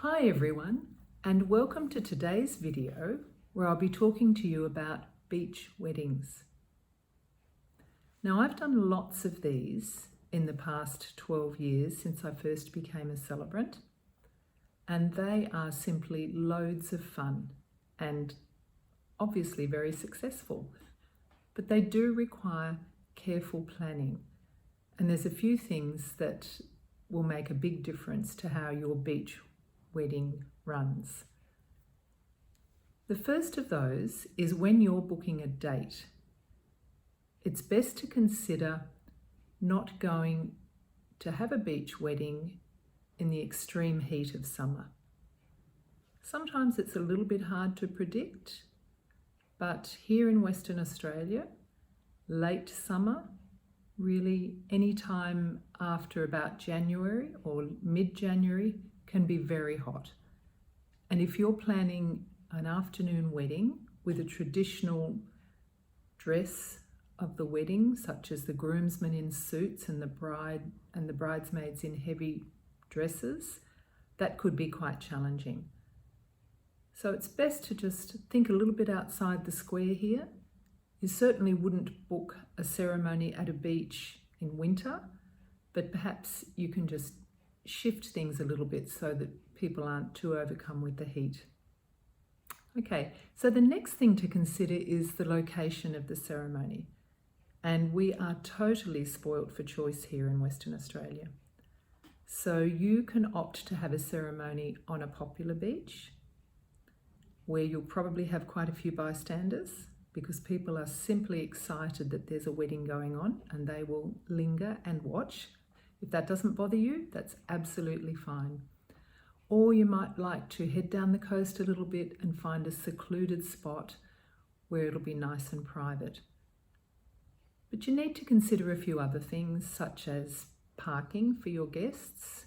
Hi everyone, and welcome to today's video where I'll be talking to you about beach weddings. Now, I've done lots of these in the past 12 years since I first became a celebrant, and they are simply loads of fun and obviously very successful, but they do require careful planning, and there's a few things that will make a big difference to how your beach wedding runs. The first of those is when you're booking a date. It's best to consider not going to have a beach wedding in the extreme heat of summer. Sometimes it's a little bit hard to predict, but here in Western Australia, late summer, really any time after about January or mid-January, can be very hot. And if you're planning an afternoon wedding with a traditional dress of the wedding, such as the groomsmen in suits and the bride and the bridesmaids in heavy dresses, that could be quite challenging. So it's best to just think a little bit outside the square here. You certainly wouldn't book a ceremony at a beach in winter, but perhaps you can just shift things a little bit so that people aren't too overcome with the heat. Okay, so the next thing to consider is the location of the ceremony. And we are totally spoilt for choice here in Western Australia. So you can opt to have a ceremony on a popular beach where you'll probably have quite a few bystanders because people are simply excited that there's a wedding going on and they will linger and watch. If that doesn't bother you, that's absolutely fine. Or you might like to head down the coast a little bit and find a secluded spot where it'll be nice and private. But you need to consider a few other things, such as parking for your guests,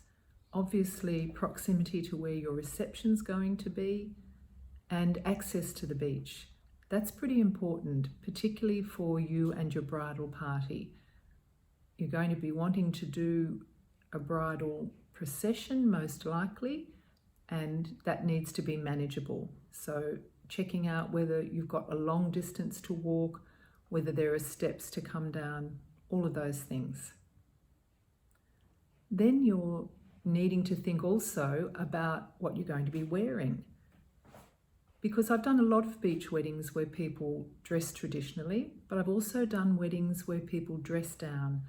obviously proximity to where your reception's going to be, and access to the beach. That's pretty important, particularly for you and your bridal party. You're going to be wanting to do a bridal procession, most likely, and that needs to be manageable. So checking out whether you've got a long distance to walk, whether there are steps to come down, all of those things. Then you're needing to think also about what you're going to be wearing. Because I've done a lot of beach weddings where people dress traditionally, but I've also done weddings where people dress down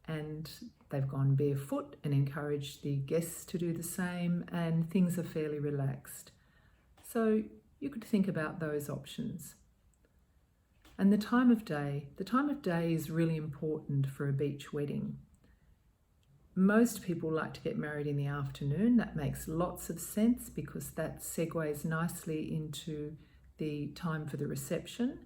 and they've gone barefoot and encouraged the guests to do the same, and things are fairly relaxed. So you could think about those options. And the time of day is really important for a beach wedding. Most people like to get married in the afternoon. That makes lots of sense because that segues nicely into the time for the reception.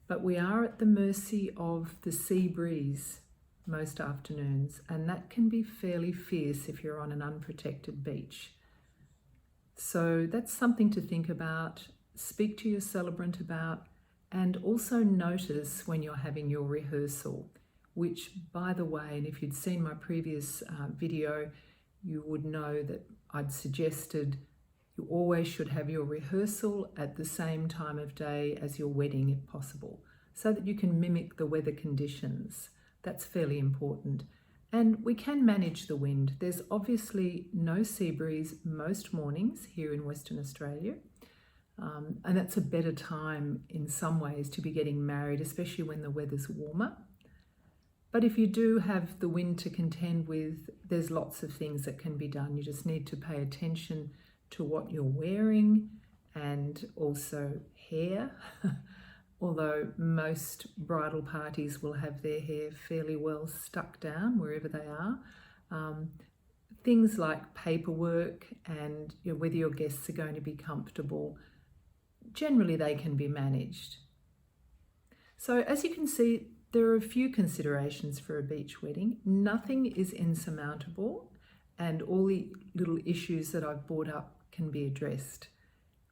But we are at the mercy of the sea breeze most afternoons, and that can be fairly fierce if you're on an unprotected beach. So that's something to think about, speak to your celebrant about, and also notice when you're having your rehearsal, which, by the way, and if you'd seen my previous video, you would know that I'd suggested you always should have your rehearsal at the same time of day as your wedding if possible, so that you can mimic the weather conditions. That's fairly important. And we can manage the wind. There's obviously no sea breeze most mornings here in Western Australia. And that's a better time in some ways to be getting married, especially when the weather's warmer. But if you do have the wind to contend with, there's lots of things that can be done. You just need to pay attention to what you're wearing and also hair. Although most bridal parties will have their hair fairly well stuck down wherever they are. Things like paperwork and whether your guests are going to be comfortable, generally they can be managed. So as you can see, there are a few considerations for a beach wedding. Nothing is insurmountable, and all the little issues that I've brought up can be addressed.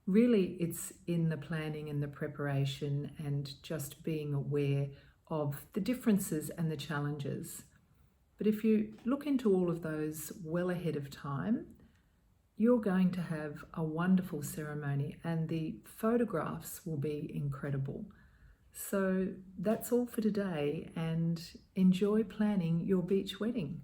Really, it's in the planning and the preparation and just being aware of the differences and the challenges. But if you look into all of those well ahead of time, you're going to have a wonderful ceremony and the photographs will be incredible. So that's all for today, and enjoy planning your beach wedding.